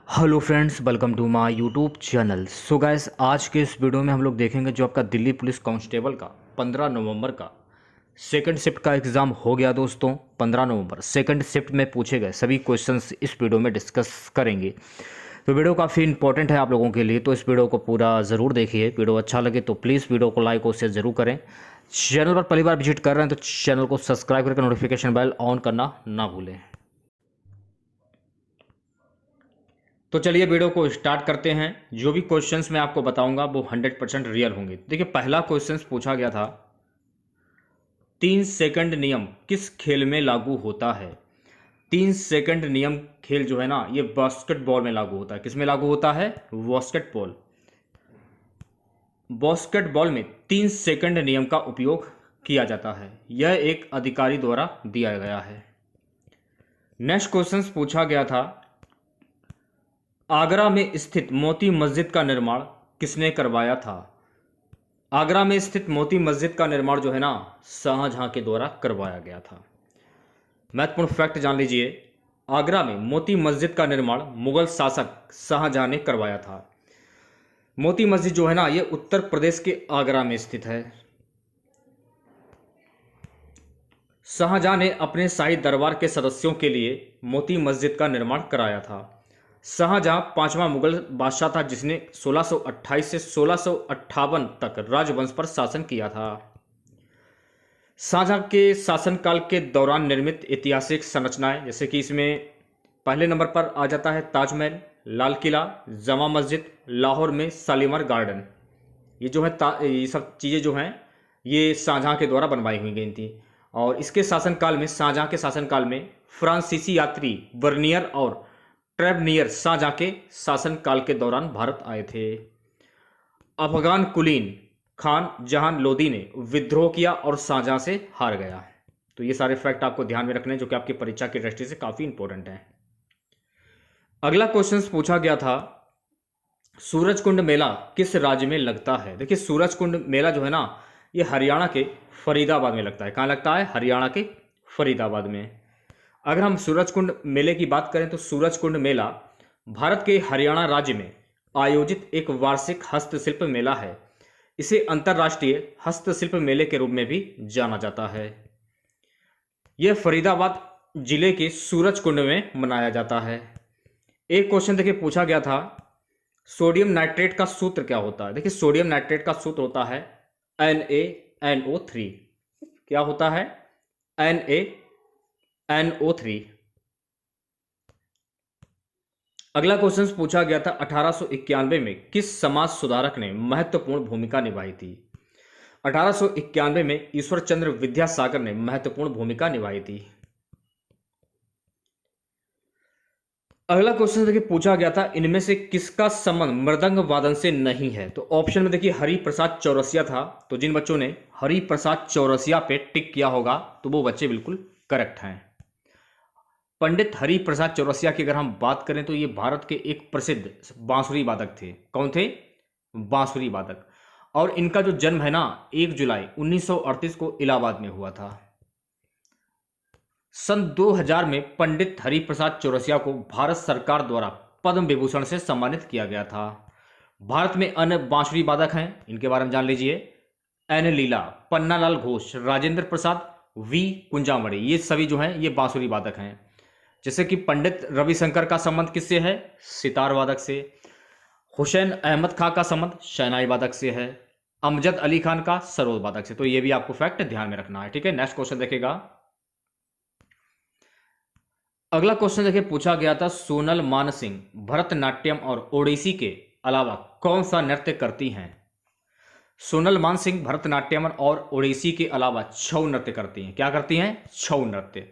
Hello friends, welcome to my YouTube channel. So guys, आज के इस वीडियो में हम लोग देखेंगे जो आपका दिल्ली पुलिस कांस्टेबल का 15 नवंबर का सेकंड शिफ्ट का एग्ज़ाम हो गया दोस्तों। 15 नवंबर सेकंड शिफ्ट में पूछे गए सभी क्वेश्चंस इस वीडियो में डिस्कस करेंगे। तो वीडियो काफ़ी इंपॉर्टेंट है आप लोगों के लिए, तो इस वीडियो को पूरा ज़रूर देखिए। वीडियो अच्छा लगे तो प्लीज़ वीडियो को लाइक और शेयर ज़रूर करें। चैनल पर पहली बार विजिट कर रहे हैं तो चैनल को सब्सक्राइब करके नोटिफिकेशन बेल ऑन करना ना भूलें। तो चलिए वीडियो को स्टार्ट करते हैं। जो भी क्वेश्चंस मैं आपको बताऊंगा वो 100% रियल होंगे। देखिए, पहला क्वेश्चंस पूछा गया था, 3 सेकंड नियम किस खेल में लागू होता है। 3 सेकंड नियम खेल जो है ना, ये बास्केटबॉल में लागू होता है। किस में लागू होता है? बास्केटबॉल। बास्केटबॉल में 3 सेकंड नियम का उपयोग किया जाता है। यह एक अधिकारी द्वारा दिया गया है। नेक्स्ट क्वेश्चंस पूछा गया था, आगरा में स्थित मोती मस्जिद का निर्माण किसने करवाया था। आगरा में स्थित मोती मस्जिद का निर्माण जो है ना, शाहजहां के द्वारा करवाया गया था। महत्वपूर्ण फैक्ट जान लीजिए, आगरा में मोती मस्जिद का निर्माण मुगल शासक शाहजहां ने करवाया था। मोती मस्जिद जो है ना, ये उत्तर प्रदेश के आगरा में स्थित है। शाहजहां ने अपने शाही दरबार के सदस्यों के लिए मोती मस्जिद का निर्माण कराया था। शाहजहां पांचवा मुगल बादशाह था जिसने 1628 से 1658 तक राजवंश पर शासन किया था। शाहजहां के शासनकाल के दौरान निर्मित ऐतिहासिक संरचनाएं, जैसे कि इसमें पहले नंबर पर आ जाता है ताजमहल, लाल किला, जमा मस्जिद, लाहौर में शालीमार गार्डन। ये जो है ये सब चीज़ें जो हैं ये शाहजहां के द्वारा बनवाई हुई गई थी। और इसके शासनकाल में, शाहजहां के शासनकाल में फ्रांसीसी यात्री बर्नियर और ट्रेवनियर शाहजहां के शासनकाल के दौरान भारत आए थे। अफगान कुलीन खान जहान लोदी ने विद्रोह किया और शाहजहां से हार गया। तो ये सारे फैक्ट आपको ध्यान में रखने हैं, जो कि आपकी परीक्षा की दृष्टि से काफी इंपॉर्टेंट है। अगला क्वेश्चन पूछा गया था, सूरजकुंड मेला किस राज्य में लगता है। देखिए, सूरजकुंड मेला जो है ना, ये हरियाणा के फरीदाबाद में लगता है। कहाँ लगता है? हरियाणा के फरीदाबाद में। अगर हम सूरजकुंड मेले की बात करें तो सूरजकुंड मेला भारत के हरियाणा राज्य में आयोजित एक वार्षिक हस्तशिल्प मेला है। इसे अंतर्राष्ट्रीय हस्तशिल्प मेले के रूप में भी जाना जाता है। यह फरीदाबाद जिले के सूरजकुंड में मनाया जाता है। एक क्वेश्चन देखिए पूछा गया था, सोडियम नाइट्रेट का सूत्र क्या होता है। देखिए, सोडियम नाइट्रेट का सूत्र होता है NaNO3। क्या होता है? NaNO3। अगला क्वेश्चन पूछा गया था, 1891 में किस समाज सुधारक ने महत्वपूर्ण भूमिका निभाई थी। 1891 में ईश्वर चंद्र विद्यासागर ने महत्वपूर्ण भूमिका निभाई थी। अगला क्वेश्चन देखिए पूछा गया था, इनमें से किसका संबंध मृदंग वादन से नहीं है। तो ऑप्शन में देखिए हरि प्रसाद चौरसिया था। तो जिन बच्चों ने हरि प्रसाद चौरसिया पे टिक किया होगा तो वो बच्चे बिल्कुल करेक्ट हैं। पंडित हरि प्रसाद चौरसिया की अगर हम बात करें तो ये भारत के एक प्रसिद्ध बांसुरी वादक थे। कौन थे? बांसुरी वादक। और इनका जो जन्म है ना, 1 जुलाई 1938 को इलाहाबाद में हुआ था। सन 2000 में पंडित हरि प्रसाद चौरसिया को भारत सरकार द्वारा पद्म विभूषण से सम्मानित किया गया था। भारत में अन्य बांसुरी वादक हैं, इनके बारे में जान लीजिए। एन लीला, पन्नालाल घोष, राजेंद्र प्रसाद, वी कुंजामणि, ये सभी जो हैं ये बांसुरी वादक हैं। जैसे कि पंडित रविशंकर का संबंध किससे है? सितार वादक से। हुसैन अहमद खां का संबंध शहनाई वादक से है। अमजद अली खान का सरोद वादक से। तो ये भी आपको फैक्ट ध्यान में रखना है, ठीक है। नेक्स्ट क्वेश्चन देखेगा। अगला क्वेश्चन देखिए पूछा गया था, सोनल मानसिंह भरतनाट्यम और ओडिसी के अलावा कौन सा नृत्य करती हैं। सोनल मानसिंह भरतनाट्यम और ओडिसी के अलावा छऊ नृत्य करती हैं। क्या करती हैं? छऊ नृत्य।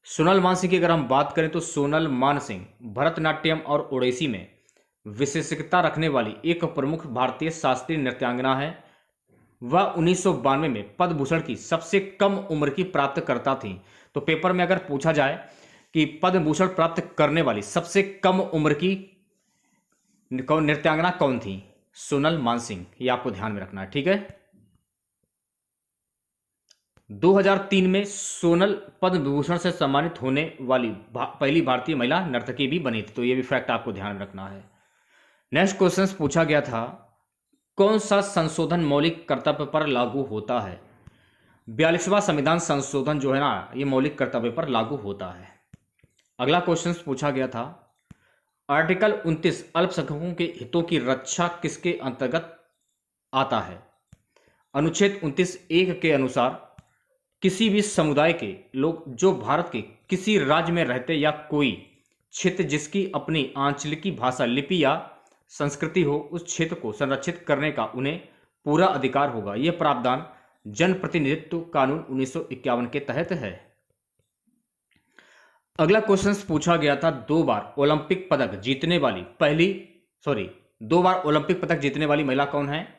सोनल मानसिंह की अगर हम बात करें तो सोनल मानसिंह भरतनाट्यम और ओडिसी में विशेषज्ञता रखने वाली एक प्रमुख भारतीय शास्त्रीय नृत्यांगना है। वह 1992 में पद्म भूषण की सबसे कम उम्र की प्राप्तकर्ता थी। तो पेपर में अगर पूछा जाए कि पद्म भूषण प्राप्त करने वाली सबसे कम उम्र की नृत्यांगना कौन थी? सोनल मानसिंह। ये आपको ध्यान में रखना है, ठीक है। 2003 में सोनल पद्म विभूषण से सम्मानित होने वाली पहली भारतीय महिला नर्तकी भी बनी थी। तो ये भी फैक्ट आपको ध्यान में रखना है। नेक्स्ट क्वेश्चन पूछा गया था, कौन सा संशोधन मौलिक कर्तव्य पर लागू होता है? 42वां संविधान संशोधन जो है ना, ये मौलिक कर्तव्य पर लागू होता है। अगला क्वेश्चन पूछा गया था, आर्टिकल 29 अल्पसंख्यकों के हितों की रक्षा किसके अंतर्गत आता है? अनुच्छेद 29(1) के अनुसार किसी भी समुदाय के लोग जो भारत के किसी राज्य में रहते या कोई क्षेत्र जिसकी अपनी आंचलिक भाषा, लिपि या संस्कृति हो, उस क्षेत्र को संरक्षित करने का उन्हें पूरा अधिकार होगा। यह प्रावधान जन प्रतिनिधित्व कानून 1951 के तहत है। अगला क्वेश्चन पूछा गया था, दो बार ओलंपिक पदक जीतने वाली महिला कौन है?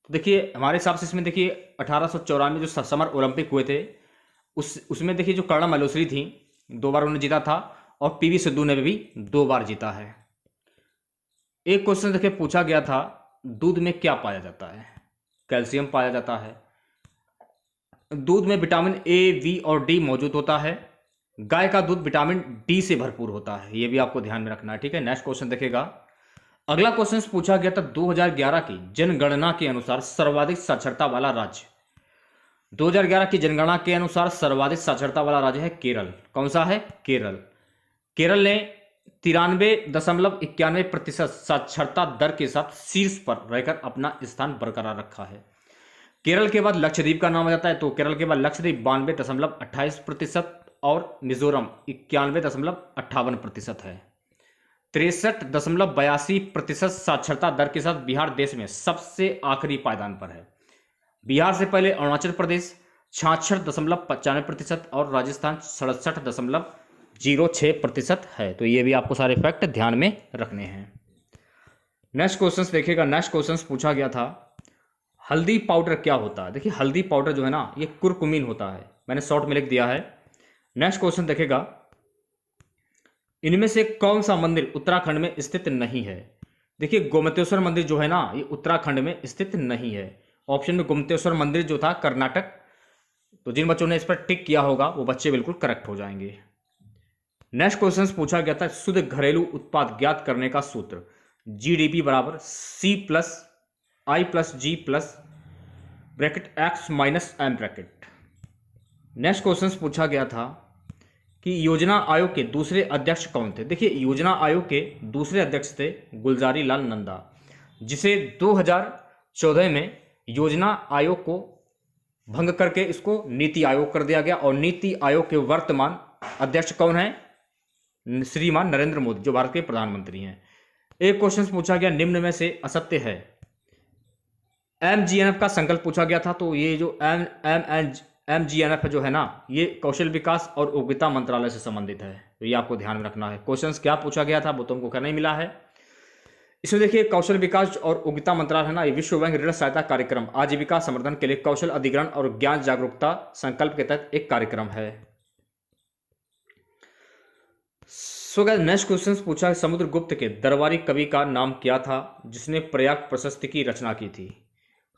देखिए हमारे हिसाब से इसमें देखिए 1894 जो समर ओलंपिक हुए थे उसमें देखिए जो कर्णा मल्होत्रा थी 2 बार उन्होंने जीता था, और पीवी सिंधु ने भी 2 बार जीता है। एक क्वेश्चन देखिए पूछा गया था, दूध में क्या पाया जाता है? कैल्शियम पाया जाता है। दूध में विटामिन ए, वी और डी मौजूद होता है। गाय का दूध विटामिन डी से भरपूर होता है। ये भी आपको ध्यान में रखना है, ठीक है। नेक्स्ट क्वेश्चन देखेगा। अगला क्वेश्चन पूछा गया था, 2011 की जनगणना के अनुसार सर्वाधिक साक्षरता वाला राज्य। 2011 की जनगणना के अनुसार सर्वाधिक साक्षरता वाला राज्य है केरल। कौन सा है? केरल। केरल ने 93.91% साक्षरता दर के साथ शीर्ष पर रहकर अपना स्थान बरकरार रखा है। केरल के बाद लक्षद्वीप का नाम आ जाता है, तो केरल के बाद लक्षद्वीप 92.28% और मिजोरम 91.58% है। 63.82% साक्षरता दर के साथ बिहार देश में सबसे आखिरी पायदान पर है। बिहार से पहले अरुणाचल प्रदेश 66.95% और राजस्थान 67.06% है। तो ये भी आपको सारे फैक्ट ध्यान में रखने हैं। नेक्स्ट क्वेश्चन देखिएगा। नेक्स्ट क्वेश्चन पूछा गया था, हल्दी पाउडर क्या होता है? देखिए हल्दी पाउडर जो है ना, ये कुरकुमीन होता है। मैंने शॉर्ट में लिख दिया है। नेक्स्ट क्वेश्चन देखेगा, इनमें से कौन सा मंदिर उत्तराखंड में स्थित नहीं है? देखिए गोमतेश्वर मंदिर जो है ना, ये उत्तराखंड में स्थित नहीं है। ऑप्शन में गोमतेश्वर मंदिर जो था कर्नाटक। तो जिन बच्चों ने इस पर टिक किया होगा वो बच्चे बिल्कुल करेक्ट हो जाएंगे। नेक्स्ट क्वेश्चन पूछा गया था, शुद्ध घरेलू उत्पाद ज्ञात करने का सूत्र। जीडीपी बराबर C+I+G+(X-M). नेक्स्ट क्वेश्चन पूछा गया था कि योजना आयोग के दूसरे अध्यक्ष कौन थे? देखिए योजना आयोग के दूसरे अध्यक्ष थे गुलजारी लाल नंदा, जिसे 2014 में योजना आयोग को भंग करके इसको नीति आयोग कर दिया गया। और नीति आयोग के वर्तमान अध्यक्ष कौन है? श्रीमान नरेंद्र मोदी, जो भारत के प्रधानमंत्री हैं। एक क्वेश्चन पूछा गया, निम्न में से असत्य है। MGNF का संकल्प पूछा गया था। तो ये जो MGNF जो है ना, ये कौशल विकास और उपयोगिता मंत्रालय से संबंधित है। तो ये आपको ध्यान में रखना है। क्वेश्चंस क्या पूछा गया था वो तुमको करना ही मिला है। इसमें देखिए कौशल विकास और उपयोगिता मंत्रालय है ना, ये विश्व बैंक ऋण सहायता कार्यक्रम आजीविका संवर्धन के लिए कौशल अधिग्रहण और ज्ञान जागरूकता संकल्प के तहत एक कार्यक्रम है। सो गाइस नेक्स्ट क्वेश्चन पूछा है, समुद्रगुप्त के दरबारी कवि का नाम क्या था जिसने प्रयाग प्रशस्ति की रचना की थी?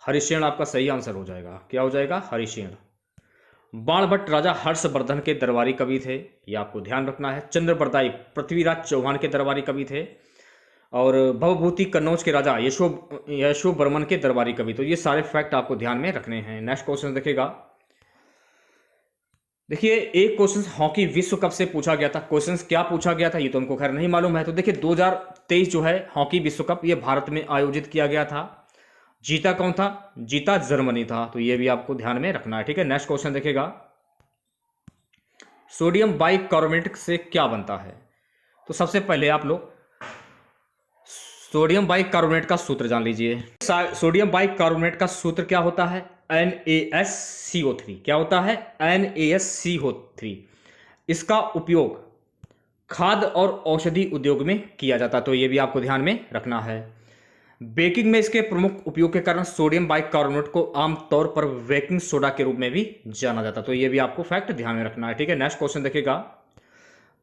हरिशेन आपका सही आंसर हो जाएगा। क्या हो जाएगा? हरिशेन। बाणभट्ट राजा हर्षवर्धन के दरबारी कवि थे, ये आपको ध्यान रखना है। चंद्रबरदाई पृथ्वीराज चौहान के दरबारी कवि थे। और भवभूति कन्नौज के राजा यशो बर्मन के दरबारी कवि। तो ये सारे फैक्ट आपको ध्यान में रखने हैं। नेक्स्ट क्वेश्चन देखिएगा। देखिए एक क्वेश्चन हॉकी विश्व कप से पूछा गया था। क्वेश्चन क्या पूछा गया था ये तो हमको खैर नहीं मालूम है। तो देखिए 2023 जो है हॉकी विश्व कप ये भारत में आयोजित किया गया था। जीता कौन था? जीता जर्मनी था। तो ये भी आपको ध्यान में रखना है, ठीक है। नेक्स्ट क्वेश्चन देखिएगा, सोडियम बाइकार्बोनेट से क्या बनता है? तो सबसे पहले आप लोग सोडियम बाइकार्बोनेट का सूत्र जान लीजिए। सोडियम बाइकार्बोनेट का सूत्र क्या होता है? NaSCO3। क्या होता है? NaSCO3। इसका उपयोग खाद्य और औषधि उद्योग में किया जाता है। तो ये भी आपको ध्यान में रखना है। बेकिंग में इसके प्रमुख उपयोग के कारण सोडियम बाइकार्बोनेट को आमतौर पर बेकिंग सोडा के रूप में भी जाना जाता है। तो ये भी आपको फैक्ट ध्यान में रखना है, ठीक है। नेक्स्ट क्वेश्चन देखिएगा।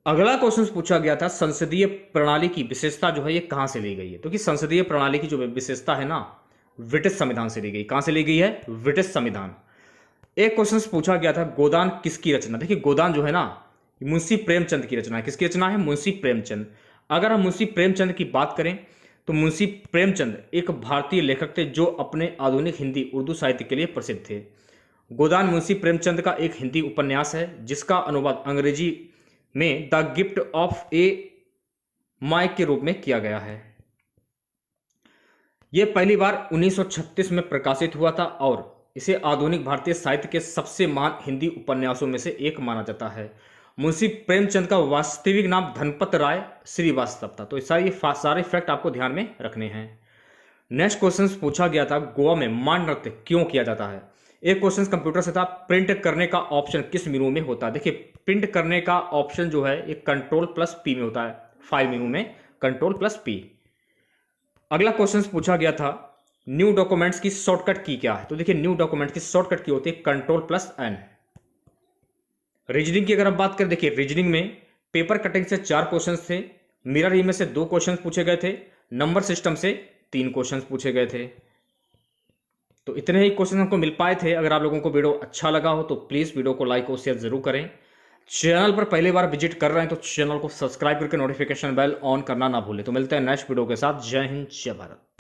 अगला क्वेश्चन पूछा गया था, संसदीय प्रणाली की विशेषता जो है ये कहां से ली गई है? तो कि संसदीय प्रणाली की जो विशेषता है ना, ब्रिटिश संविधान से ली गई। कहां से ली गई है? ब्रिटिश संविधान। एक क्वेश्चन पूछा गया था, गोदान किसकी रचना। देखिए गोदान जो है ना, मुंशी प्रेमचंद की रचना है। किसकी रचना है? मुंशी प्रेमचंद। अगर हम मुंशी प्रेमचंद की बात करें तो मुंशी प्रेमचंद एक भारतीय लेखक थे जो अपने आधुनिक हिंदी उर्दू साहित्य के लिए प्रसिद्ध थे। गोदान मुंशी प्रेमचंद का एक हिंदी उपन्यास है जिसका अनुवाद अंग्रेजी में the gift of A my के रूप में किया गया है। यह पहली बार 1936 में प्रकाशित हुआ था और इसे आधुनिक भारतीय साहित्य के सबसे महान हिंदी उपन्यासों में से एक माना जाता है। मुंशी प्रेमचंद का वास्तविक नाम धनपत राय श्रीवास्तव था। तो सारे फैक्ट आपको ध्यान में रखने हैं। नेक्स्ट क्वेश्चन पूछा गया था, गोवा में मांड नृत्य क्यों किया जाता है। एक क्वेश्चन कंप्यूटर से था, प्रिंट करने का ऑप्शन किस मेनू में होता है। देखिए प्रिंट करने का ऑप्शन जो है एक Ctrl+P में होता है, फाइल मेनू में Ctrl+P। अगला क्वेश्चन पूछा गया था, न्यू डॉक्यूमेंट्स की शॉर्टकट की क्या है। तो देखिए न्यू डॉक्यूमेंट की शॉर्टकट की होती है Ctrl+N। रीजनिंग की अगर हम बात करें, देखिए रीजनिंग में पेपर कटिंग से 4 क्वेश्चन थे, मिरर इमेज से 2 क्वेश्चन पूछे गए थे, नंबर सिस्टम से 3 क्वेश्चन पूछे गए थे। तो इतने ही क्वेश्चन हमको मिल पाए थे। अगर आप लोगों को वीडियो अच्छा लगा हो तो प्लीज वीडियो को लाइक और शेयर जरूर करें। चैनल पर पहली बार विजिट कर रहे हैं तो चैनल को सब्सक्राइब करके नोटिफिकेशन बेल ऑन करना ना भूलें। तो मिलते हैं नेक्स्ट वीडियो के साथ। जय हिंद, जय भारत।